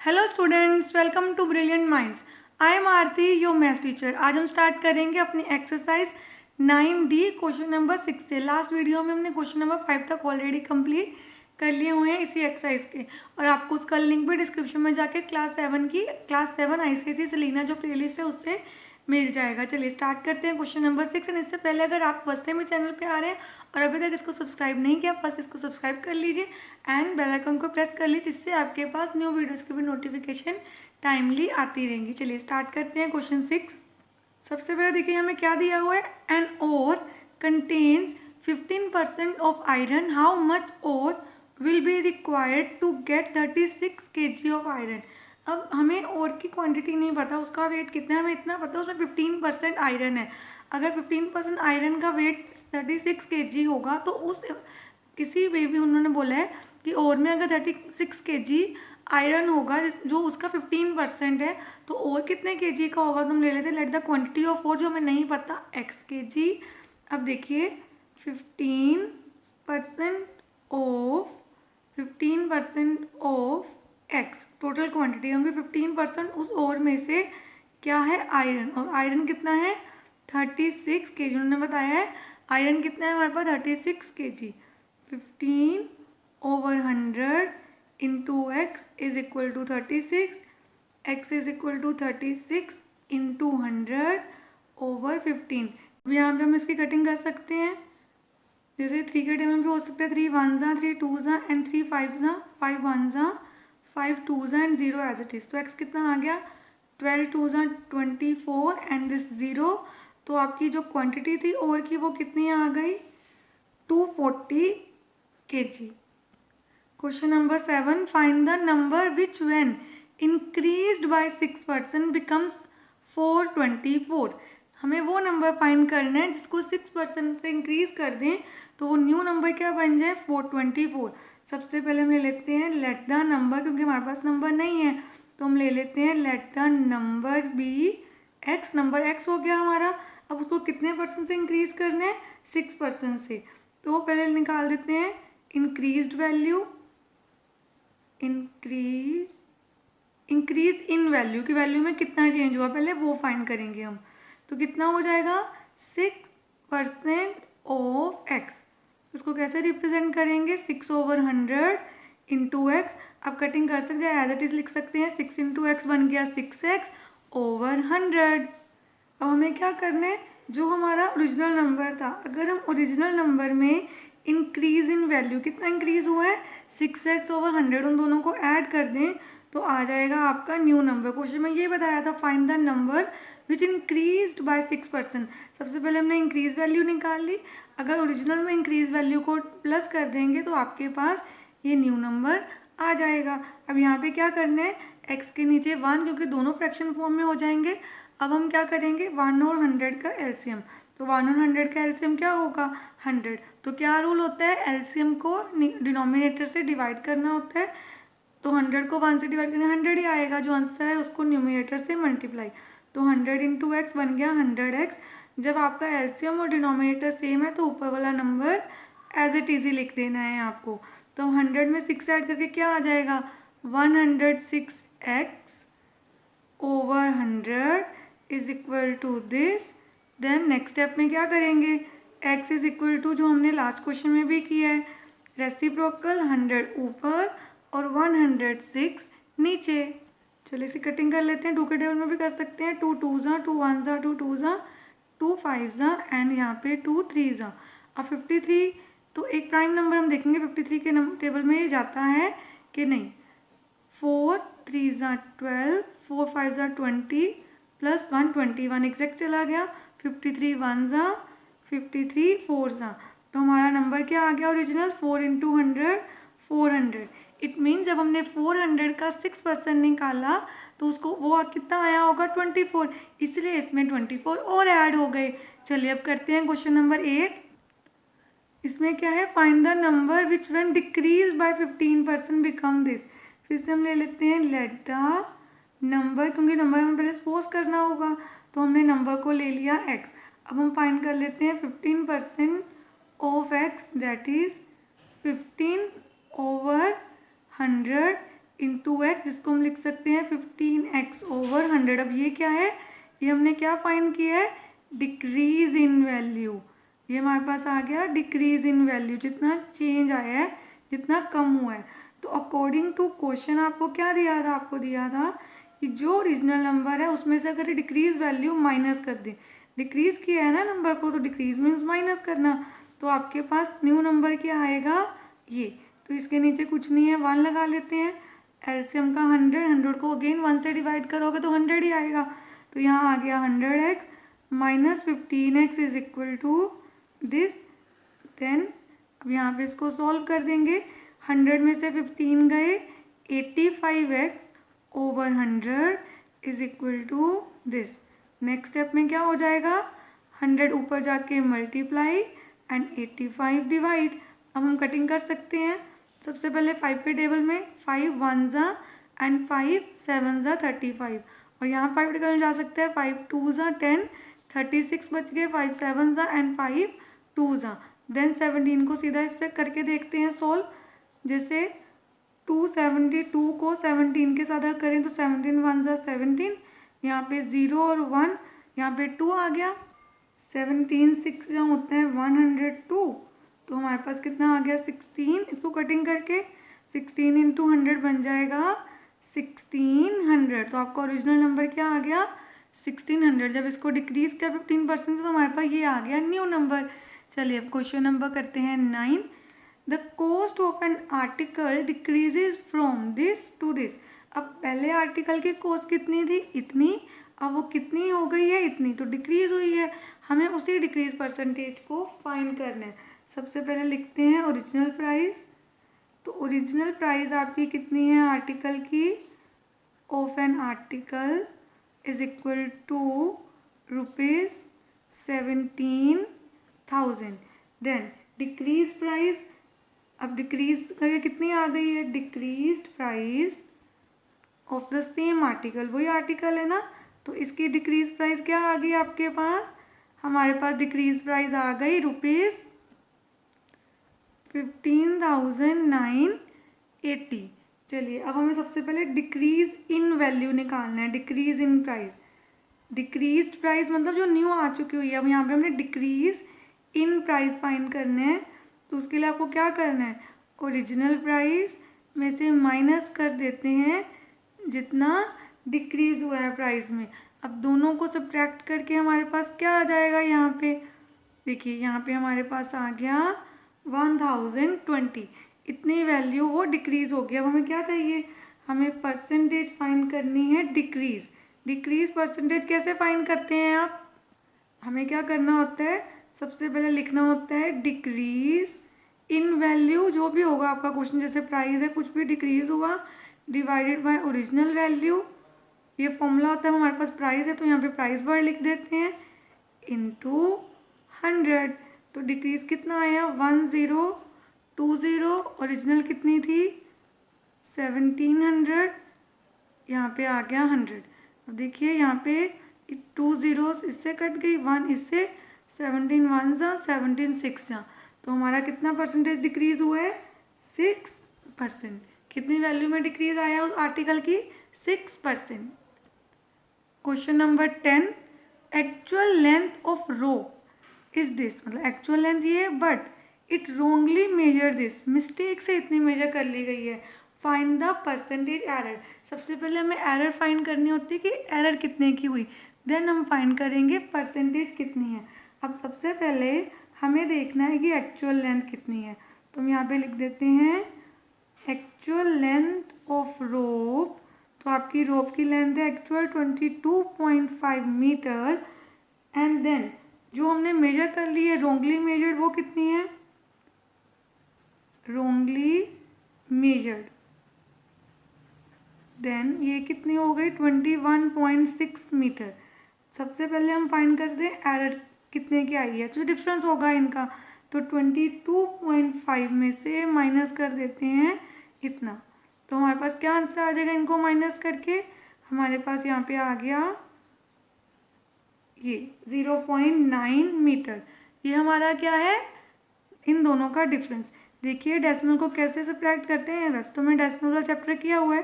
Hello students, welcome to brilliant minds. I am Aarti, your maths teacher. आज हम start करेंगे अपनी एक्सरसाइज 9D क्वेश्चन नंबर 6 से। Last video में हमने क्वेश्चन नंबर 5 तक ऑलरेडी कंप्लीट कर लिए हुए हैं इसी एक्सरसाइज के, और आपको उसका लिंक भी डिस्क्रिप्शन में जाके क्लास 7 ICSE सलीना जो प्लेलिस्ट है उससे मिल जाएगा। चलिए स्टार्ट करते हैं क्वेश्चन नंबर 6। एंड इससे पहले अगर आप फर्स्ट टाइम चैनल पे आ रहे हैं और अभी तक इसको सब्सक्राइब नहीं किया, बस इसको सब्सक्राइब कर लीजिए एंड बेल आइकन को प्रेस कर लीजिए, जिससे आपके पास न्यू वीडियोस की भी नोटिफिकेशन टाइमली आती रहेंगी। चलिए स्टार्ट करते हैं क्वेश्चन 6। सबसे पहले देखिए हमें क्या दिया हुआ है। An ore contains 15% of iron, how much ore will be required to get 36 kg of iron. अब हमें और की क्वांटिटी नहीं पता, उसका वेट कितना है हमें इतना पता, उसमें 15% आयरन है। अगर 15% आयरन का वेट 36 kg होगा तो उस किसी वे भी उन्होंने बोला है कि और में अगर 36 kg आयरन होगा जो उसका 15% है, तो और कितने kg का होगा। तो हम ले लेते हैं लेट द क्वांटिटी ऑफ और, जो हमें नहीं पता, x kg। अब देखिए 15% ऑफ x टोटल क्वांटिटी होंगे। 15% उस और में से क्या है, आयरन। और आयरन कितना है 36 kg। उन्होंने बताया है आयरन कितना है हमारे पास 36 kg। 15/100 into x is equal to 36, x is equal to 36 into 100/15। अब यहाँ पे हम इसकी कटिंग कर सकते हैं, जैसे 3 के टेबल में भी हो सकता है 3 1 3 2 and 3 5 5 1 5 2 and 0 as it is. तो x कितना आ गया 12 2 24 एंड दिस 0। तो आपकी जो क्वांटिटी थी और की वो कितनी आ गई 240 kg। Question number 7, find the number which when increased by 6% becomes 424। हमें वो नंबर फाइंड करना है जिसको 6% से इंक्रीज कर दें तो वो न्यू नंबर क्या बन जाए 424। सबसे पहले हम ले लेते हैं लेट द नंबर, क्योंकि हमारे पास नंबर नहीं है तो हम ले लेते हैं let the number be x. Number x हो गया हमारा। अब उसको कितने परसेंट से इंक्रीज करना है 6% से। तो पहले निकाल देते हैं increased value, increase in value की वैल्यू में कितना चेंज हुआ पहले वो फाइंड करेंगे हम। तो कितना हो जाएगा 6% ऑफ एक्स। उसको कैसे रिप्रेजेंट करेंगे 6/100 इंटू एक्स। अब कटिंग कर सकते हैं एज इट इज लिख सकते हैं 6 इंटू एक्स बन गया 6x/100। अब हमें क्या करना है, जो हमारा ओरिजिनल नंबर था, अगर हम ओरिजिनल नंबर में इंक्रीज इन वैल्यू कितना इंक्रीज हुआ है 6x/100 उन दोनों को ऐड कर दें तो आ जाएगा आपका न्यू नंबर। क्वेश्चन में ये बताया था find the number which increased by 6%। सबसे पहले हमने इंक्रीज वैल्यू निकाल ली। अगर ओरिजिनल में इंक्रीज वैल्यू को प्लस कर देंगे तो आपके पास ये न्यू नंबर आ जाएगा। अब यहाँ पे क्या करना है x के नीचे 1, क्योंकि दोनों फ्रैक्शन फॉर्म में हो जाएंगे। अब हम क्या करेंगे 1 और 100 का एलसीएम। तो 1 और 100 का एलसीएम क्या होगा 100। तो क्या रूल होता है, एलसीएम को डिनोमिनेटर से डिवाइड करना होता है। तो 100 को 1 से डिवाइड करना 100 ही आएगा, जो आंसर है उसको न्यूमिनेटर से मल्टीप्लाई। तो 100 इंटू एक्स बन गया 100x। जब आपका एलसीएम और डिनोमिनेटर सेम है तो ऊपर वाला नंबर एज इट इज ही लिख देना है आपको। तो 100 में 6 ऐड करके क्या आ जाएगा 106x/100 is equal to this. Then next step में क्या करेंगे x इज इक्वल टू जो हमने लास्ट क्वेश्चन में भी किया है, रेसिप्रोकल 100 ऊपर और 106 नीचे। चलिए इसी कटिंग कर लेते हैं। 2 के टेबल में भी कर सकते हैं 2 2 2 1 2 2 2 5 एंड यहाँ पे 2 3। अब 53 तो एक प्राइम नंबर हम देखेंगे 53 के टेबल में जाता है कि नहीं। 4 3 12 4 5 20 प्लस 121 एग्जैक्ट चला गया। 53 1 53 4। तो हमारा नंबर क्या आ गया ओरिजिनल 4 इंटू 100 400। इट मीन जब हमने 400 का 6% निकाला तो उसको वो कितना आया होगा 24, इसलिए इसमें 24 और ऐड हो गए। चलिए अब करते हैं क्वेश्चन नंबर 8। इसमें क्या है find the number which when decrease by 15% become this. फिर से हम ले लेते हैं लेट द नंबर, क्योंकि नंबर हमें पहले सपोज करना होगा तो हमने नंबर को ले लिया x। अब हम फाइंड कर लेते हैं 15% of x, that is 15/100 into x, जिसको हम लिख सकते हैं 15x ओवर 100। अब ये क्या है, ये हमने क्या फाइंड किया है, डिक्रीज इन वैल्यू। ये हमारे पास आ गया डिक्रीज इन वैल्यू, जितना चेंज आया है, जितना कम हुआ है। तो अकॉर्डिंग टू क्वेश्चन आपको क्या दिया था, आपको दिया था कि जो ओरिजिनल नंबर है उसमें से अगर डिक्रीज वैल्यू माइनस कर दें, डिक्रीज किया है ना नंबर को, तो डिक्रीज मीन्स माइनस करना, तो आपके पास न्यू नंबर क्या आएगा, ये। तो इसके नीचे कुछ नहीं है, 1 लगा लेते हैं। एलसीएम का 100 को अगेन 1 से डिवाइड करोगे तो 100 ही आएगा। तो यहाँ आ गया 100x minus 15x is equal to this. Then अब यहाँ पे इसको सॉल्व कर देंगे। 100 में से 15 गए, 85x over 100 is equal to this. Next step में क्या हो जाएगा, 100 ऊपर जाके मल्टीप्लाई एंड 85 डिवाइड। अब हम कटिंग कर सकते हैं। सबसे पहले 5 के टेबल में 5 1 ज़ा एंड 5 7 ज़ा 35, और यहाँ 5 निकल जा सकता है, 5 2 ज़ा 10, 36 बच गए, 5 7 ज़ा एंड 5 2 ज़ा। देन 17 को सीधा इस पर करके देखते हैं सॉल्व। जैसे 272 को 17 के साथ अगर करें तो 17 1 ज़ा 17, यहाँ पे 0 और 1, यहाँ पे 2 आ गया। 17 6 जहाँ होते हैं 102, तो हमारे पास कितना आ गया 16। इसको कटिंग करके 16 इंटू 100 बन जाएगा 1600। तो आपका ओरिजिनल नंबर क्या आ गया 1600। जब इसको डिक्रीज किया 15% से तो हमारे पास ये आ गया न्यू नंबर। चलिए अब क्वेश्चन नंबर करते हैं 9। The cost of an article decreases from this to this. अब पहले आर्टिकल की कॉस्ट कितनी थी, इतनी, अब वो कितनी हो गई है, इतनी, तो डिक्रीज हुई है। हमें उसी डिक्रीज परसेंटेज को फाइंड करना है। सबसे पहले लिखते हैं ओरिजिनल प्राइस। तो ओरिजिनल प्राइस आपकी कितनी है आर्टिकल की, of an article is equal to ₹17,000। Then decrease price, अब डिक्रीज करके कितनी आ गई है, decreased price of the same article, वही आर्टिकल है ना, तो इसकी डिक्रीज प्राइस क्या आ गई आपके पास, हमारे पास डिक्रीज प्राइस आ गई ₹15,980। चलिए अब हमें सबसे पहले डिक्रीज इन वैल्यू निकालना है, decrease in price. Decreased price मतलब जो न्यू आ चुकी हुई है। अब यहाँ पे हमने डिक्रीज इन प्राइस फाइंड करने हैं, तो उसके लिए आपको क्या करना है, ओरिजिनल प्राइस में से माइनस कर देते हैं जितना डिक्रीज हुआ है प्राइस में। अब दोनों को सब्ट्रैक्ट करके हमारे पास क्या आ जाएगा, यहाँ पे देखिए, यहाँ पे हमारे पास आ गया 1020। इतनी वैल्यू वो डिक्रीज हो गया। अब हमें क्या चाहिए, हमें परसेंटेज फाइंड करनी है डिक्रीज। डिक्रीज परसेंटेज कैसे फाइंड करते हैं आप, हमें क्या करना होता है, सबसे पहले लिखना होता है डिक्रीज इन वैल्यू, जो भी होगा आपका क्वेश्चन, जैसे प्राइस है, कुछ भी डिक्रीज हुआ डिवाइडेड बाय ओरिजिनल वैल्यू। ये फॉर्मूला होता है, हमारे पास प्राइस है तो यहाँ पे प्राइस वर्ड लिख देते हैं इनटू 100। तो डिक्रीज कितना आया 1020, ओरिजिनल कितनी थी 1700, यहाँ पे आ गया 100। अब देखिए यहाँ पे 2 zeros इससे कट गई, 1 इससे, 17 1 जा 17 6 जा, तो हमारा कितना परसेंटेज डिक्रीज हुआ है 6%। कितनी वैल्यू में डिक्रीज आया उस आर्टिकल की 6%। Question number 10, actual length of rope is this, मतलब एक्चुअल लेंथ ये है but it wrongly measure this, mistake से इतनी मेजर कर ली गई है। Find the percentage error. सबसे पहले हमें एरर फाइंड करनी होती है कि एरर कितने की हुई, देन हम फाइंड करेंगे परसेंटेज कितनी है। अब सबसे पहले हमें देखना है कि एक्चुअल लेंथ कितनी है, तो हम यहाँ पे लिख देते हैं एक्चुअल लेंथ ऑफ रोप। तो आपकी रोप की लेंथ है एक्चुअल 22.5 मीटर, एंड देन जो हमने मेजर कर ली है रोंगली मेजर्ड, वो कितनी है, रोंगली मेजर्ड, देन ये कितनी हो गई 21.6 मीटर। सबसे पहले हम फाइंड करते हैं एरर कितने की आई है, जो डिफरेंस होगा इनका, तो 22.5 में से माइनस कर देते हैं इतना, तो हमारे पास क्या आंसर आ जाएगा, इनको माइनस करके हमारे पास यहाँ पे आ गया ये 0.9 मीटर। ये हमारा क्या है, इन दोनों का डिफरेंस। देखिए डेसिमल को कैसे सब्ट्रैक्ट करते हैं। वैसे तो मैं डेसिमल वाला चैप्टर किया हुआ है,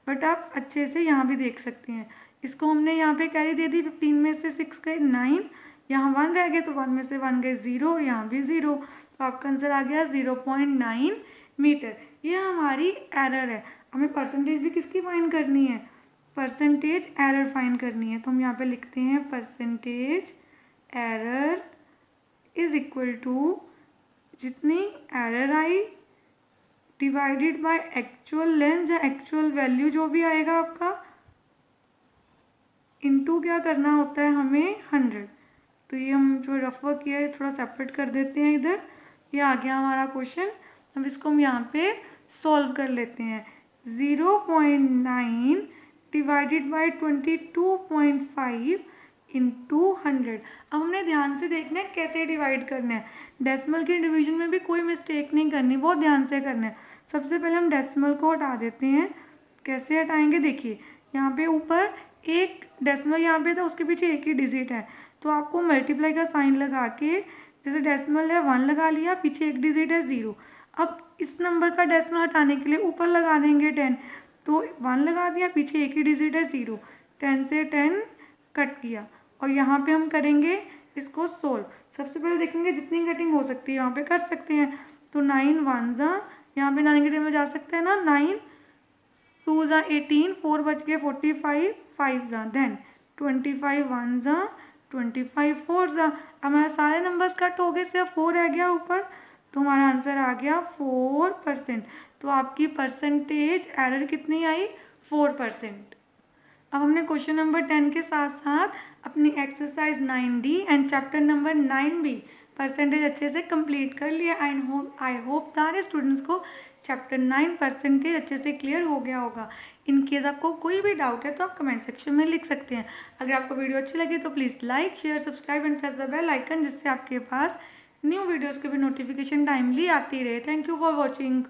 बट आप अच्छे से यहाँ भी देख सकते हैं। इसको हमने यहाँ पे कैरी दे दी, 15 में से 6 गए 9, यहाँ 1 रह गए तो 1 में से 1 गए 0 और यहाँ भी 0, तो आपका आंसर आ गया 0.9 मीटर। ये हमारी एरर है। हमें परसेंटेज भी किसकी फाइंड करनी है, परसेंटेज एरर फाइंड करनी है। तो हम यहाँ पे लिखते हैं percentage error is equal to जितनी एरर आई डिवाइडेड बाय एक्चुअल लेंथ या एक्चुअल वैल्यू जो भी आएगा आपका, इनटू क्या करना होता है हमें 100। तो ये हम जो रफ वर्क किया है थोड़ा सेपरेट कर देते हैं इधर। ये आ गया हमारा क्वेश्चन। अब इसको हम यहाँ पे सॉल्व कर लेते हैं। 0.9 डिवाइडेड बाई 22.5 इंटू 100। अब हमने ध्यान से देखना है कैसे डिवाइड करना है। डेसिमल के डिवीजन में भी कोई मिस्टेक नहीं करनी, बहुत ध्यान से करना है। सबसे पहले हम डेसिमल को हटा देते हैं। कैसे हटाएंगे, देखिए यहाँ पे ऊपर एक डेसिमल यहाँ पे था, उसके पीछे एक ही डिजिट है, तो आपको मल्टीप्लाई का साइन लगा के, जैसे डेसिमल है 1 लगा लिया, पीछे एक डिजिट है 0। अब इस नंबर का डेसिमल हटाने के लिए ऊपर लगा देंगे 10, तो 1 लगा दिया, पीछे एक ही डिजिट है 0, 10 से 10 कट किया। और यहाँ पे हम करेंगे इसको सोल्व। सबसे पहले देखेंगे जितनी कटिंग हो सकती है यहाँ पे कर सकते हैं। तो 9 1 जा, यहाँ पे 9 नेगेटिव में जा सकते हैं ना, 9 2 जा 18, 4 बच गए 45, 5 जा देन 25 1 जा 25 4 जा। अब हमारे सारे नंबर्स कट हो गए, सिर्फ 4 रह गया ऊपर, तो हमारा आंसर आ गया 4%। तो आपकी परसेंटेज एरर कितनी आई, 4%। अब हमने क्वेश्चन नंबर 10 के साथ साथ अपनी exercise 9D and chapter number 9B percentage अच्छे से कंप्लीट कर लिया। आई होप सारे स्टूडेंट्स को चैप्टर 9 परसेंटेज अच्छे से क्लियर हो गया होगा। इन केस आपको कोई भी डाउट है तो आप कमेंट सेक्शन में लिख सकते हैं। अगर आपको वीडियो अच्छी लगी तो please like share subscribe and press the bell icon, जिससे आपके पास न्यू वीडियोज़ की भी नोटिफिकेशन टाइमली आती रहे। Thank you for watching.